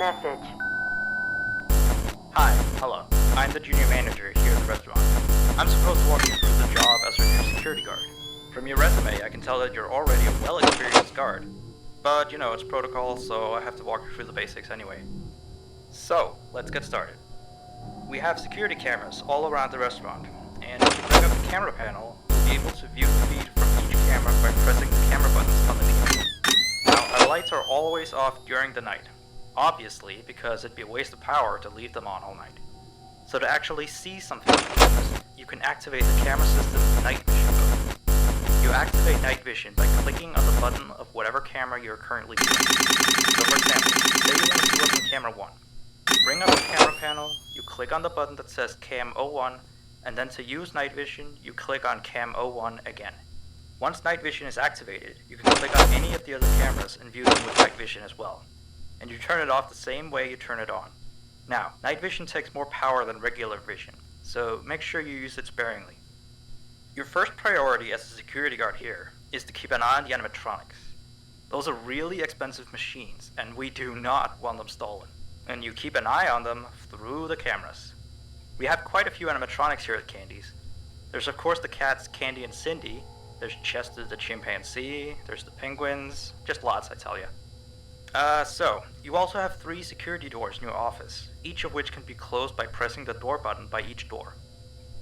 message. Hi, hello. I'm the junior manager here at the restaurant. I'm supposed to walk you through the job as our new security guard. From your resume, I can tell that you're already a well-experienced guard. But, it's protocol, so I have to walk you through the basics anyway. So, let's get started. We have security cameras all around the restaurant, and if you bring up the camera panel, you'll be able to view the feed from each camera by pressing the camera buttons underneath. Now, our lights are always off during the night. Obviously, because it'd be a waste of power to leave them on all night. So to actually see something on the cameras, you can activate the camera system's night vision mode. You activate night vision by clicking on the button of whatever camera you're currently viewing. So for example, say you want to view us on camera 1. Bring up the camera panel, you click on the button that says Cam 01, and then to use night vision, you click on Cam 01 again. Once night vision is activated, you can click on any of the other cameras and view them with night vision as well. And you turn it off the same way you turn it on. Now, night vision takes more power than regular vision, so make sure you use it sparingly. Your first priority as a security guard here is to keep an eye on the animatronics. Those are really expensive machines, and we do not want them stolen. And you keep an eye on them through the cameras. We have quite a few animatronics here at Candy's. There's of course the cats Candy and Cindy, there's Chester the chimpanzee, there's the penguins, just lots I tell you. So, you also have 3 security doors in your office, each of which can be closed by pressing the door button by each door.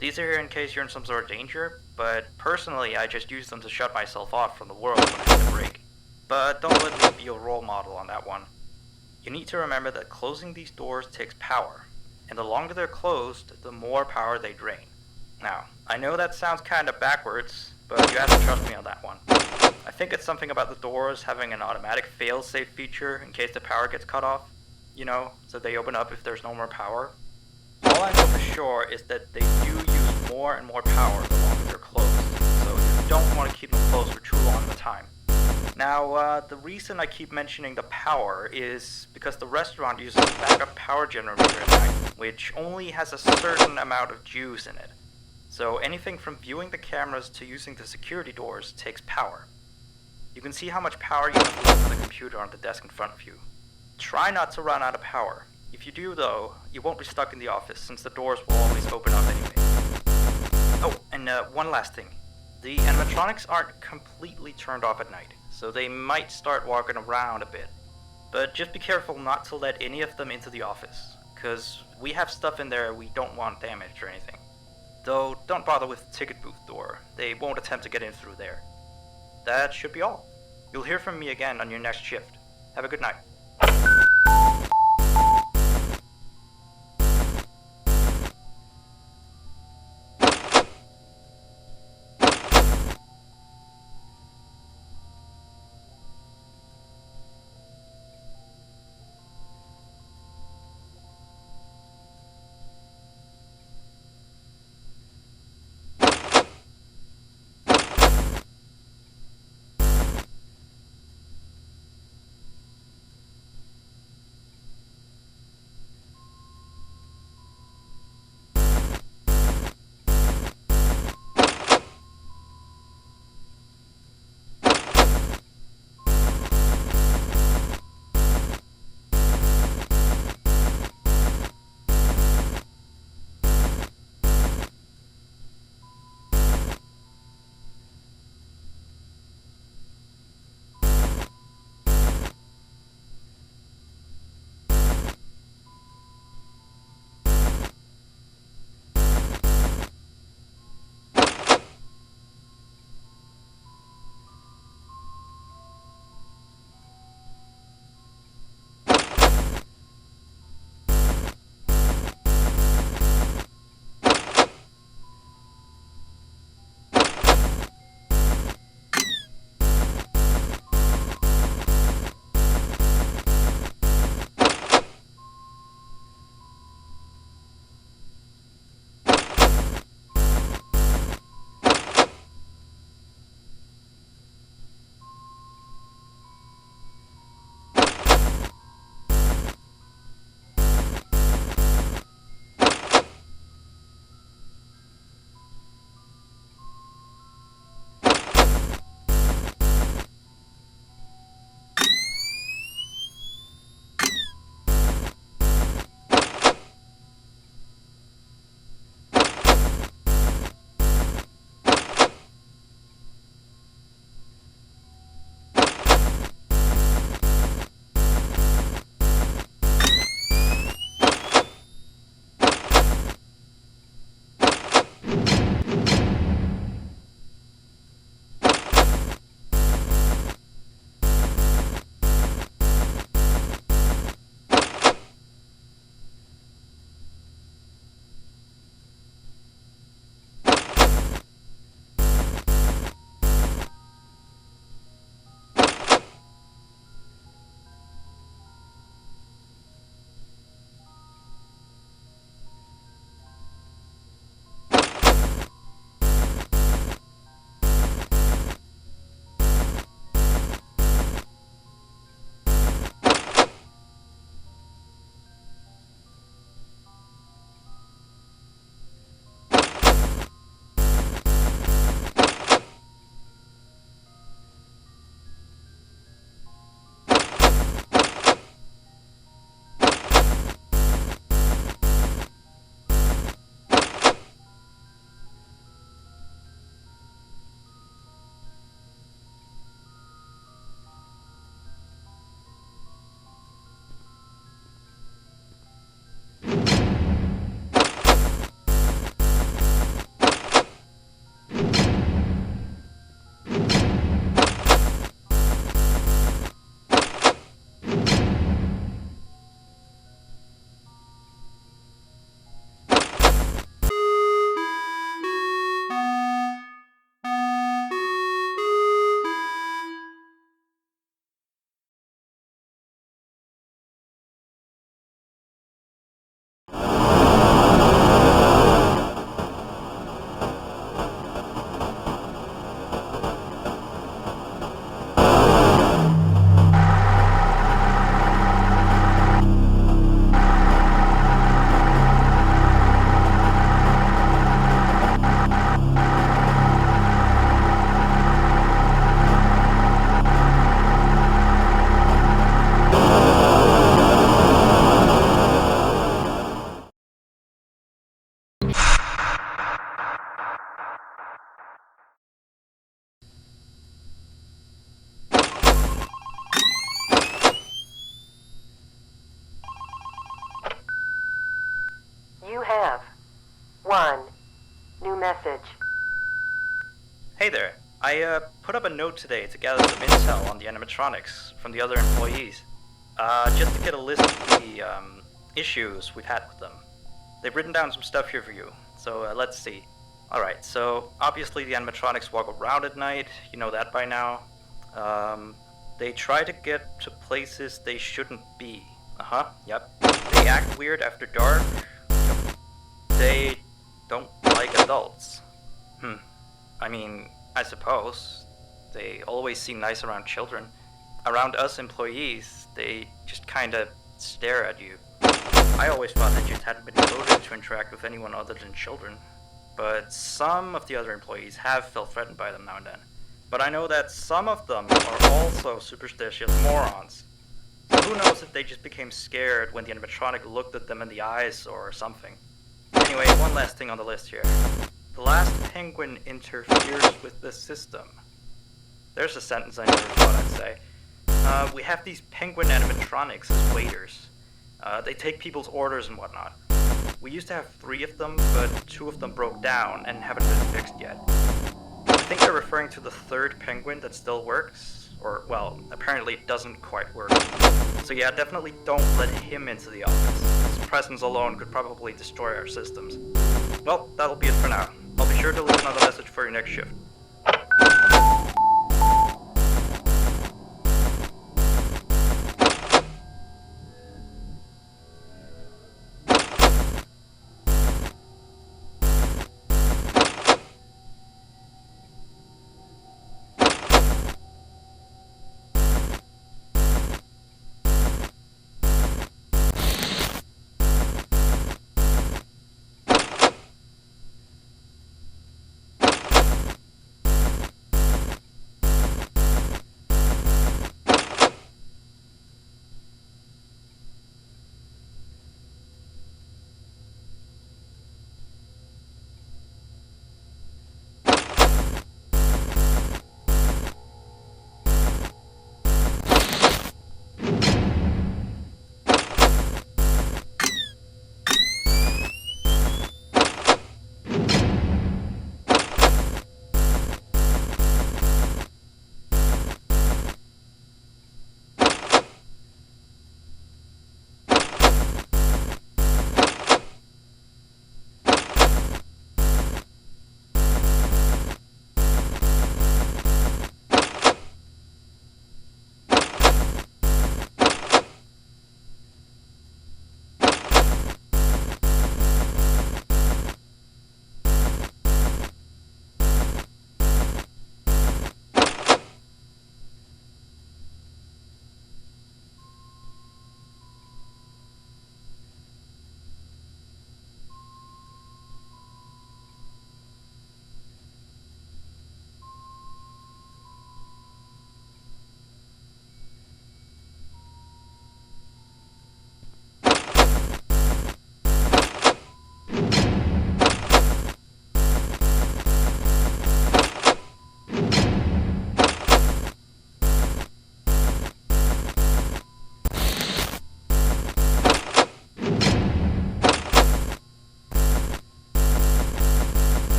These are here in case you're in some sort of danger, but personally I just use them to shut myself off from the world when I need a break. But don't let me be a role model on that one. You need to remember that closing these doors takes power, and the longer they're closed, the more power they drain. Now, I know that sounds kinda backwards, but you have to trust me on that one. I think it's something about the doors having an automatic fail-safe feature in case the power gets cut off. So they open up if there's no more power. All I know for sure is that they do use more and more power the longer they're closed, so you don't want to keep them closed for too long at a time. Now, the reason I keep mentioning the power is because the restaurant uses a backup power generator at night, which only has a certain amount of juice in it. So anything from viewing the cameras to using the security doors takes power. You can see how much power you have left on the computer on the desk in front of you. Try not to run out of power. If you do though, you won't be stuck in the office since the doors will always open up anyway. Oh, and one last thing. The animatronics aren't completely turned off at night, so they might start walking around a bit. But just be careful not to let any of them into the office, cause we have stuff in there we don't want damaged or anything. Though, don't bother with the ticket booth door. They won't attempt to get in through there. That should be all. You'll hear from me again on your next shift. Have a good night. Hey there. I put up a note today to gather some intel on the animatronics from the other employees. Just to get a list of the issues we've had with them. They've written down some stuff here for you, so let's see. Alright, so obviously the animatronics walk around at night, you know that by now. They try to get to places they shouldn't be. Yep. They act weird after dark. Yep. They don't like adults. I mean, I suppose. They always seem nice around children. Around us employees, they just kinda stare at you. I always thought that just hadn't been coded to interact with anyone other than children. But some of the other employees have felt threatened by them now and then. But I know that some of them are also superstitious morons. So who knows if they just became scared when the animatronic looked at them in the eyes or something. Anyway, one last thing on the list here. The last penguin interferes with the system. There's a sentence I never thought I'd say. We have these penguin animatronics as waiters. They take people's orders and whatnot. We used to have 3 of them, but 2 of them broke down and haven't been fixed yet. I think they're referring to the 3rd penguin that still works, or, well, apparently it doesn't quite work. So yeah, definitely don't let him into the office. His presence alone could probably destroy our systems. Well, that'll be it for now. I'll be sure to leave another message for your next shift.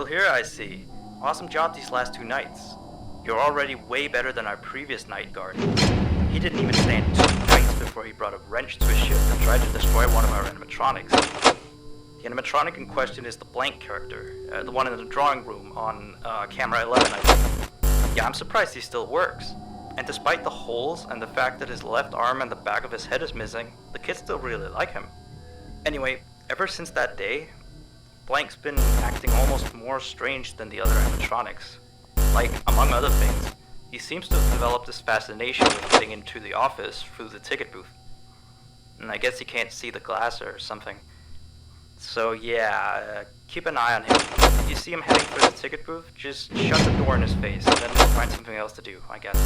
still here, I see. Awesome job these last 2 nights. You're already way better than our previous night guard. He didn't even stand 2 nights before he brought a wrench to his ship and tried to destroy one of our animatronics. The animatronic in question is the Blank character, the one in the drawing room on camera 11, I think. Yeah, I'm surprised he still works. And despite the holes and the fact that his left arm and the back of his head is missing, the kids still really like him. Anyway, ever since that day, Blank's been acting almost more strange than the other animatronics. Like, among other things, he seems to have developed this fascination with getting into the office through the ticket booth. And I guess he can't see the glass or something. So yeah, keep an eye on him. If you see him heading for the ticket booth, just shut the door in his face, and then we'll find something else to do, I guess.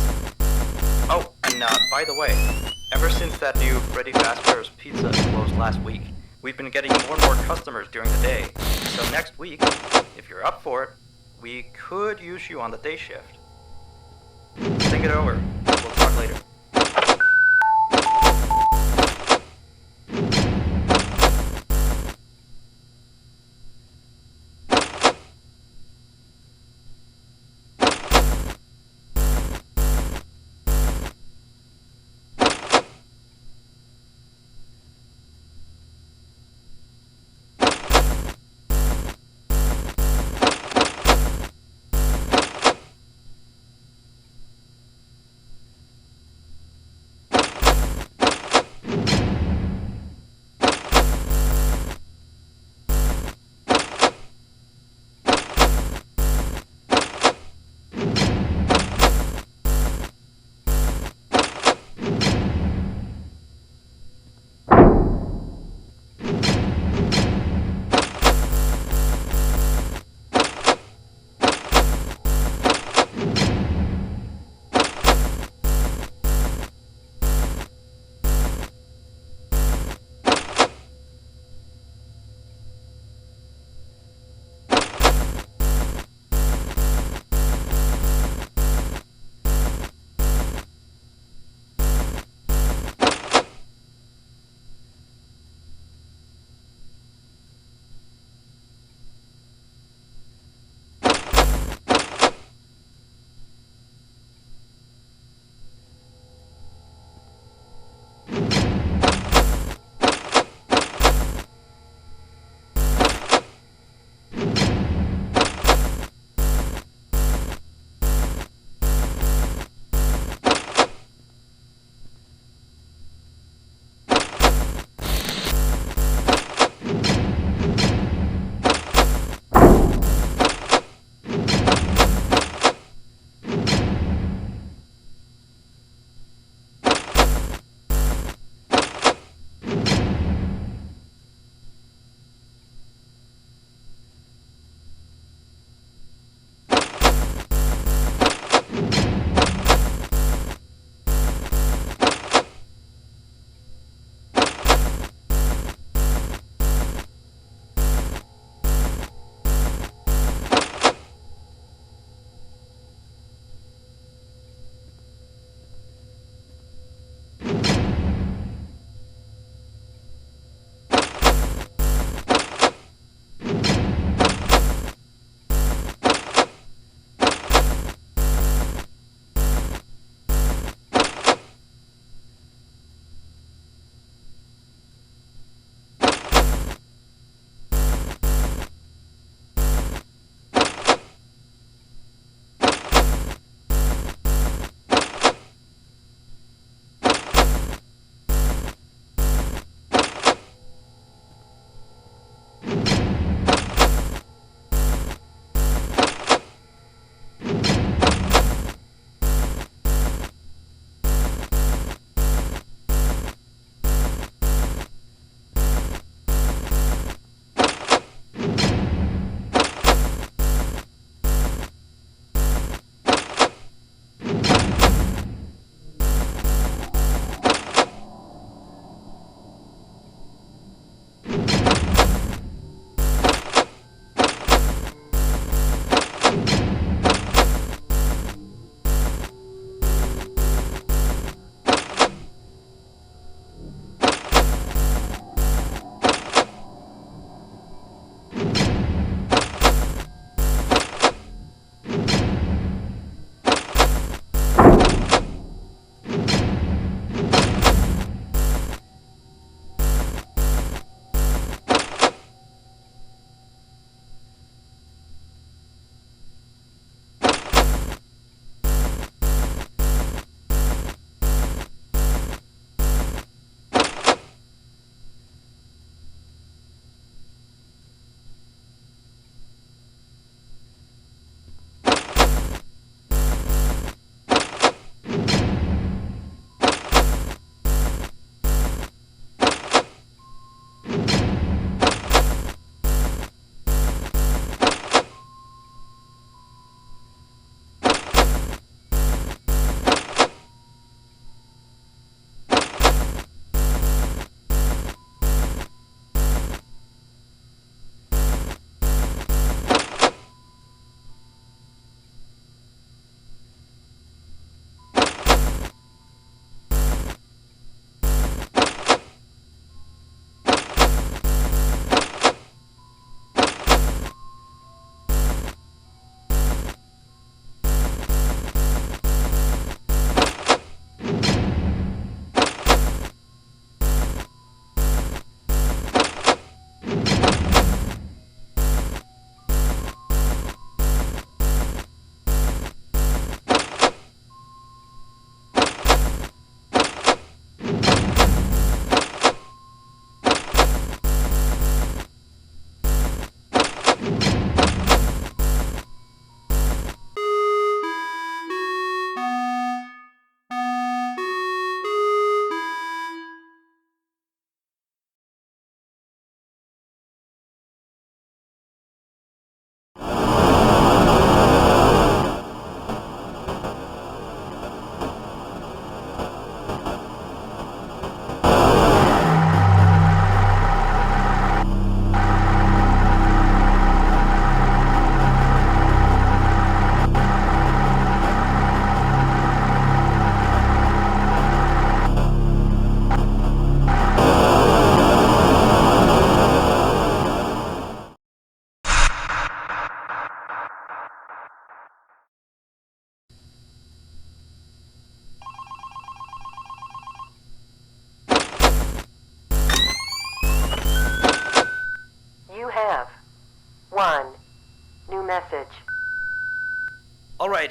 Oh, and by the way, ever since that new Freddy Fazbear's Pizza closed last week, we've been getting more and more customers during the day. So next week, if you're up for it, we could use you on the day shift. Think it over. We'll talk later.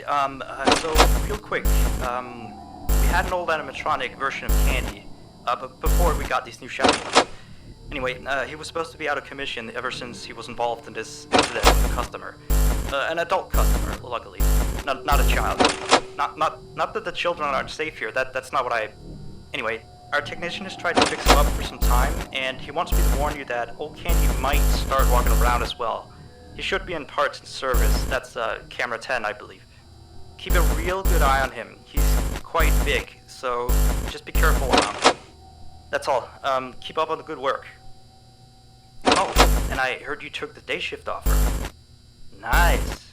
So real quick, we had an old animatronic version of Candy, but before we got these new shiny ones. Anyway, he was supposed to be out of commission ever since he was involved in this incident with a customer. An adult customer, luckily. Not a child. Not that the children aren't safe here, that's not what I... Anyway, our technician has tried to fix him up for some time, and he wants me to warn you that old Candy might start walking around as well. He should be in parts and service, that's camera 10, I believe. Keep a real good eye on him. He's quite big, so just be careful around him. That's all. Keep up on the good work. Oh, and I heard you took the day shift offer. Nice.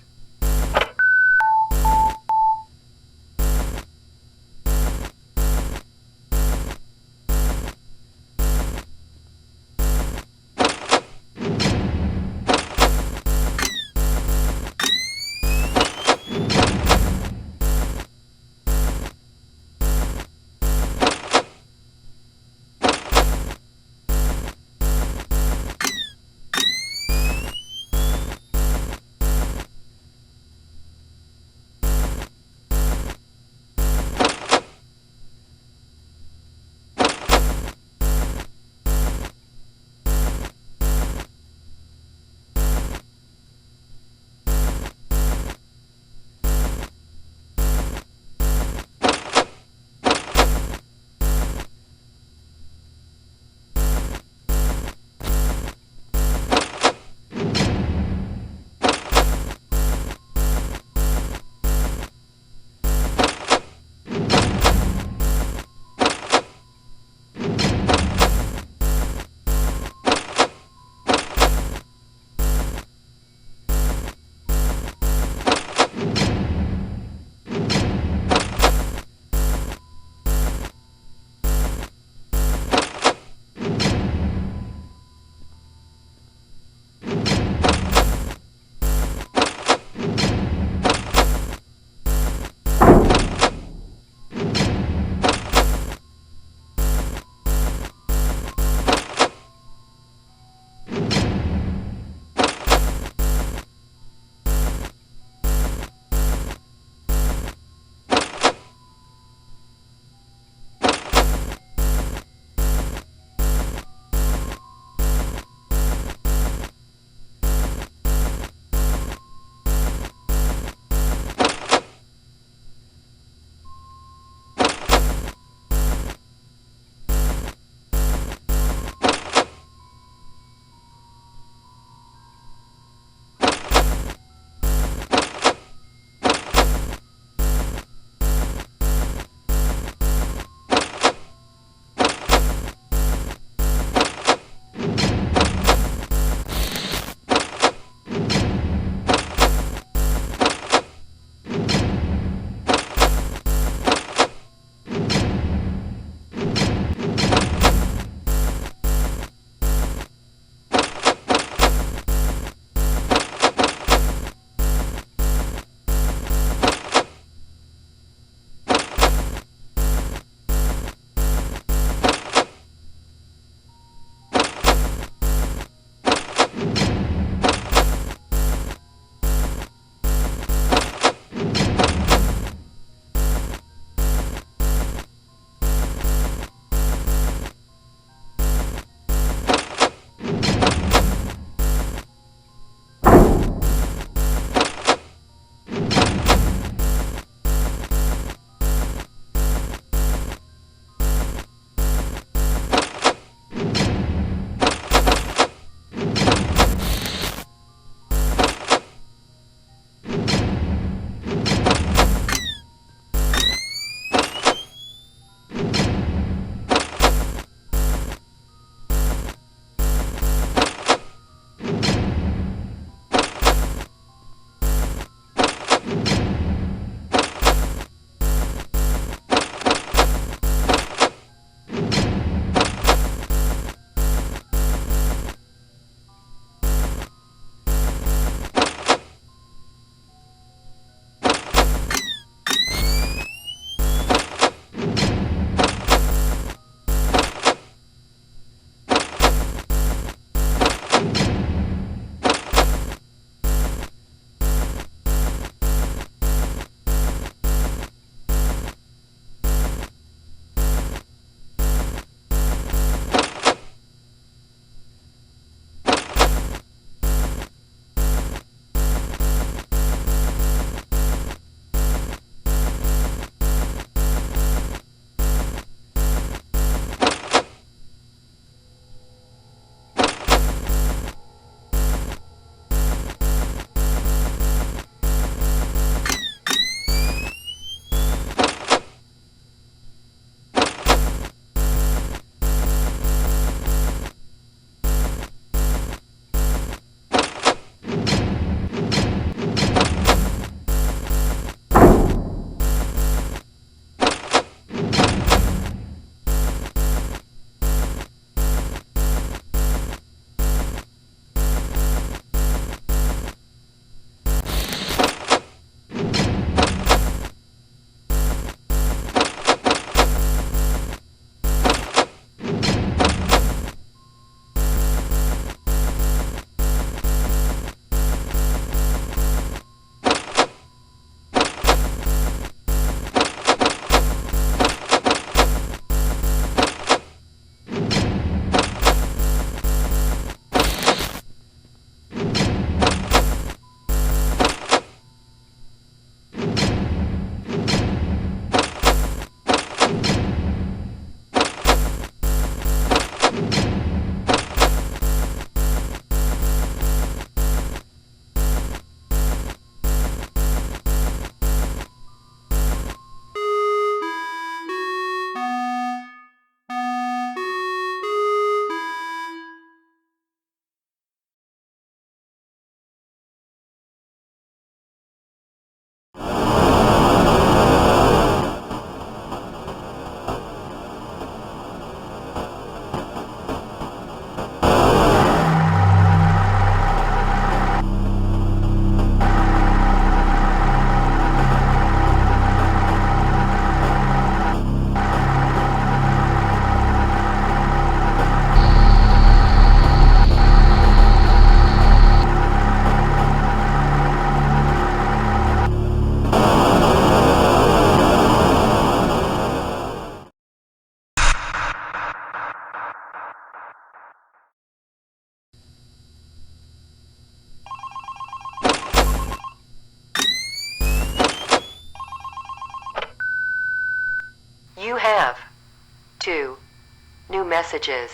2. New messages.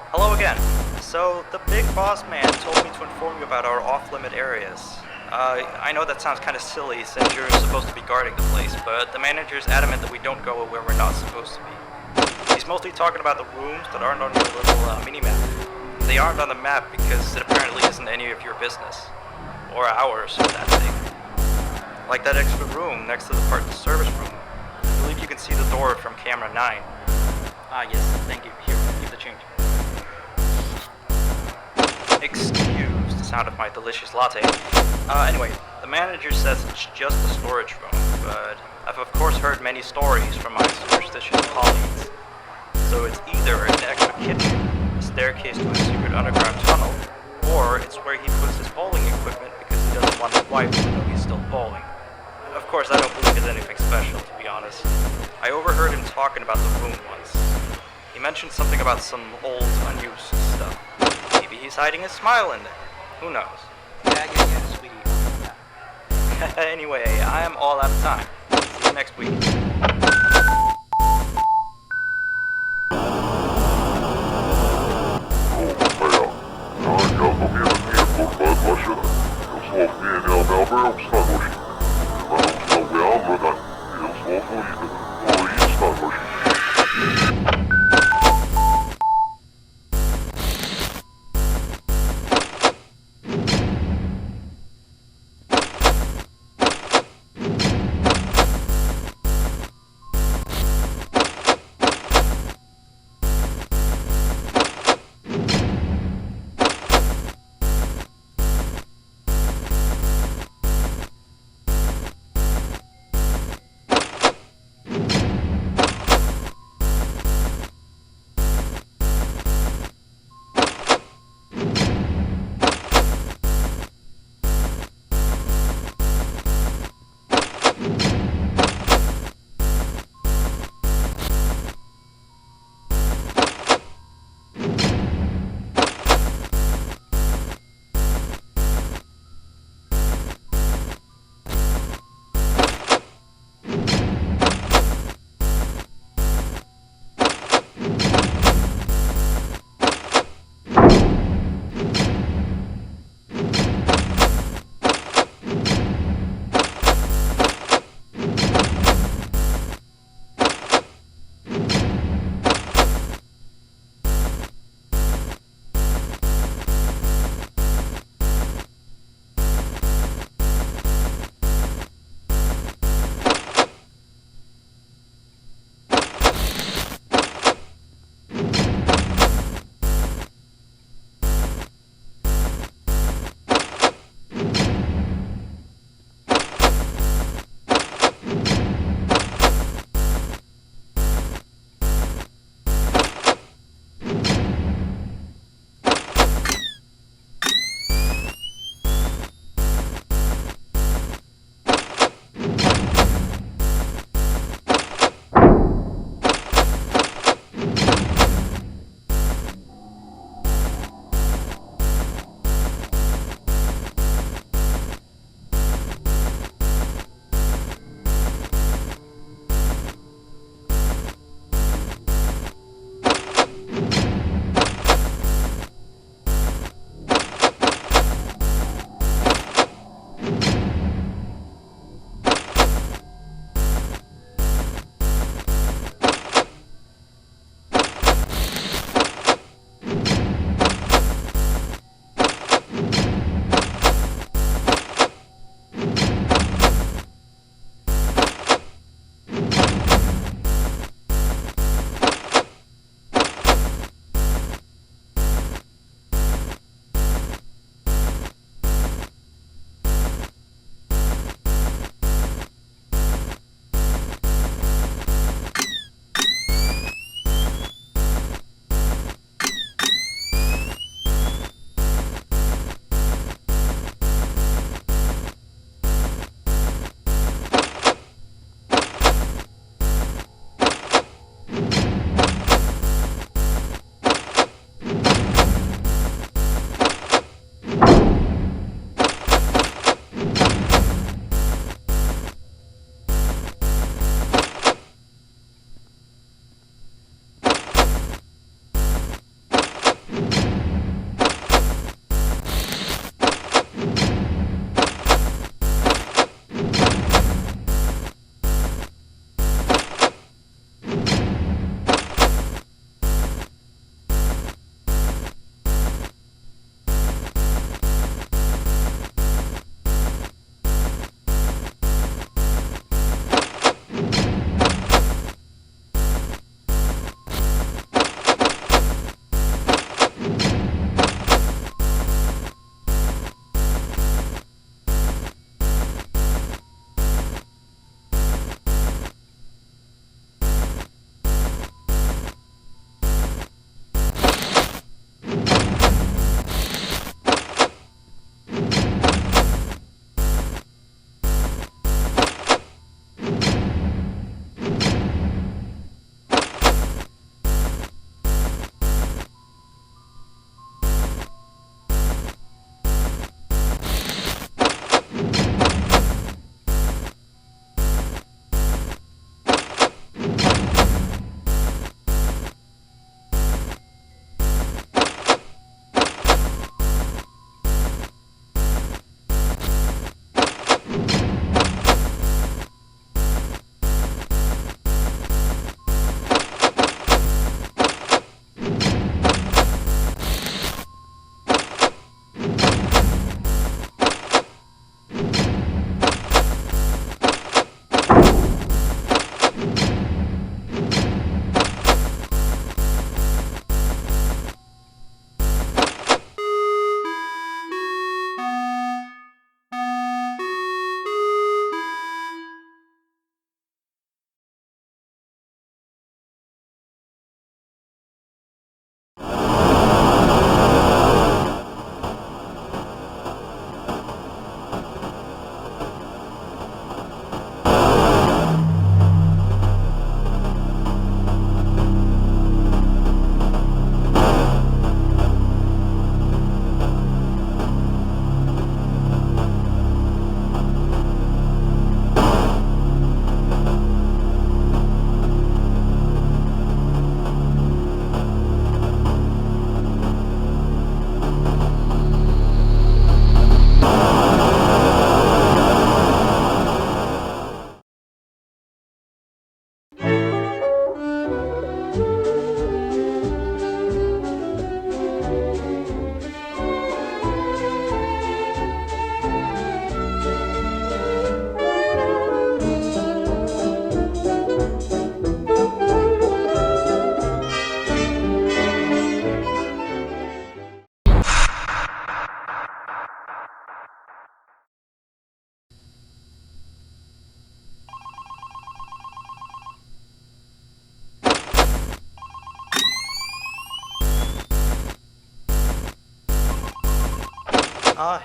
Hello again. So, the big boss man told me to inform you about our off-limit areas. I know that sounds kind of silly since you're supposed to be guarding the place, but the manager's adamant that we don't go where we're not supposed to be. He's mostly talking about the rooms that aren't on your little mini-map. They aren't on the map because it apparently isn't any of your business. Or ours, for that thing. Like that extra room next to the parts service room. I believe you can see the door from camera 9. Ah, yes, thank you. Here, keep the change. Excuse the sound of my delicious latte. Anyway, the manager says it's just a storage room, but I've of course heard many stories from my superstitious colleagues. So it's either an extra kitchen, a staircase to a secret underground tunnel, or it's where he puts his bowling equipment because he doesn't want his wife to know he's still bowling. Of course, I don't believe it's anything special, to be honest. I overheard him talking about the room once. He mentioned something about some old, unused stuff. Maybe he's hiding a smile in there. Who knows? Yeah, sweetie. Anyway, I am all out of time. See you next week.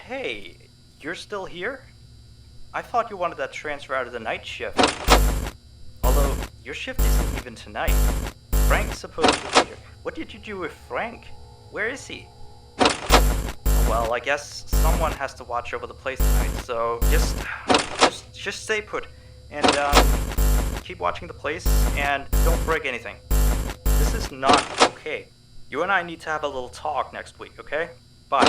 Hey, you're still here? I thought you wanted that transfer out of the night shift. Although, your shift isn't even tonight. Frank's supposed to be here. What did you do with Frank? Where is he? Well, I guess someone has to watch over the place tonight, so just stay put. And, keep watching the place, and don't break anything. This is not okay. You and I need to have a little talk next week, okay? Bye.